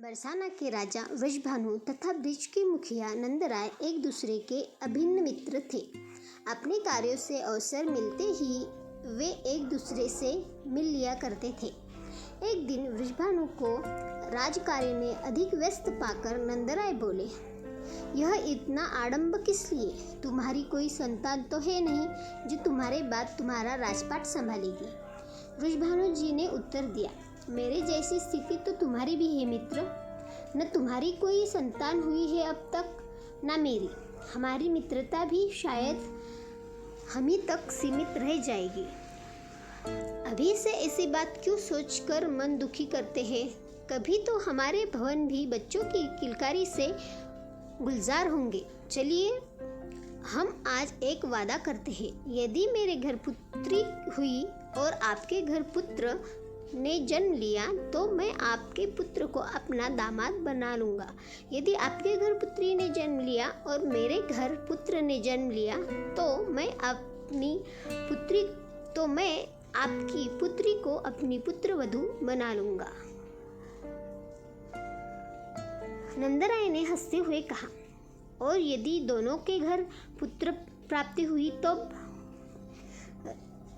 बरसाना के राजा वृषभानु तथा ब्रज के मुखिया नंदराय एक दूसरे के अभिन्न मित्र थे। अपने कार्यों से अवसर मिलते ही वे एक दूसरे से मिल लिया करते थे। एक दिन वृषभानु को राजकार्य में अधिक व्यस्त पाकर नंदराय बोले, यह इतना आडंबर किस लिए? तुम्हारी कोई संतान तो है नहीं जो तुम्हारे बाद तुम्हारा राजपाट संभालेगी। वृषभानु जी ने उत्तर दिया, मेरे जैसी स्थिति तो तुम्हारी भी है मित्र। न तुम्हारी कोई संतान हुई है अब तक, न मेरी। हमारी मित्रता भी शायद हम ही तक सीमित रह जाएगी। अभी से ऐसी बात क्यों सोचकर मन दुखी करते हैं? कभी तो हमारे भवन भी बच्चों की किलकारी से गुलजार होंगे। चलिए हम आज एक वादा करते हैं, यदि मेरे घर पुत्री हुई और आपके घर पुत्र ने जन्म लिया तो मैं आपके पुत्र को अपना दामाद बना लूँगा। यदि आपके घर पुत्री ने जन्म लिया और मेरे घर पुत्र ने जन्म लिया तो मैं आपकी पुत्री को अपनी पुत्रवधू बना लूँगा। नंदराय ने हंसते हुए कहा, और यदि दोनों के घर पुत्र प्राप्ति हुई तो?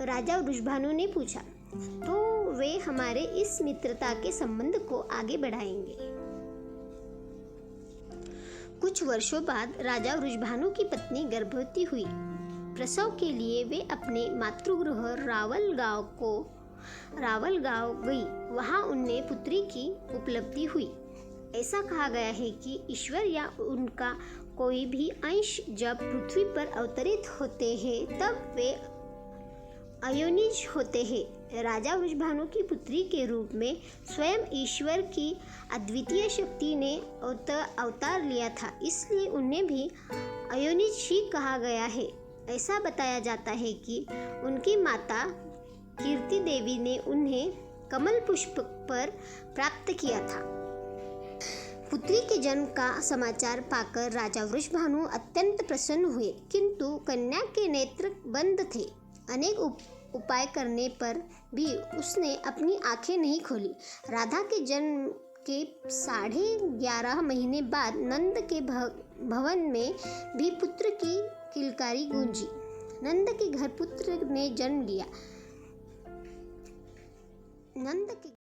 राजा वृषभानु ने पूछा। तो वे हमारे इस मित्रता के संबंध को आगे बढ़ाएंगे। कुछ वर्षों बाद राजा वृषभानु की पत्नी गर्भवती हुई। प्रसव के लिए वे अपने मातृगृह रावलगांव गई। वहां उन्हें पुत्री की उपलब्धि हुई। ऐसा कहा गया है कि ईश्वर या उनका कोई भी अंश जब पृथ्वी पर अवतरित होते हैं तब वे अयोनिज होते हैं। राजा वृषभानु की पुत्री के रूप में स्वयं ईश्वर की अद्वितीय शक्ति ने अवतार लिया था, इसलिए उन्हें भी अयोनिज ही कहा गया है। ऐसा बताया जाता है कि उनकी माता कीर्ति देवी ने उन्हें कमल पुष्प पर प्राप्त किया था। पुत्री के जन्म का समाचार पाकर राजा वृषभानु अत्यंत प्रसन्न हुए, किंतु कन्या के नेत्र बंद थे। अनेक उपाय करने पर भी उसने अपनी आंखें नहीं खोली। राधा के जन्म के 11.5 महीने बाद नंद के भवन में भी पुत्र की किलकारी गूंजी। नंद के घर पुत्र ने जन्म लिया।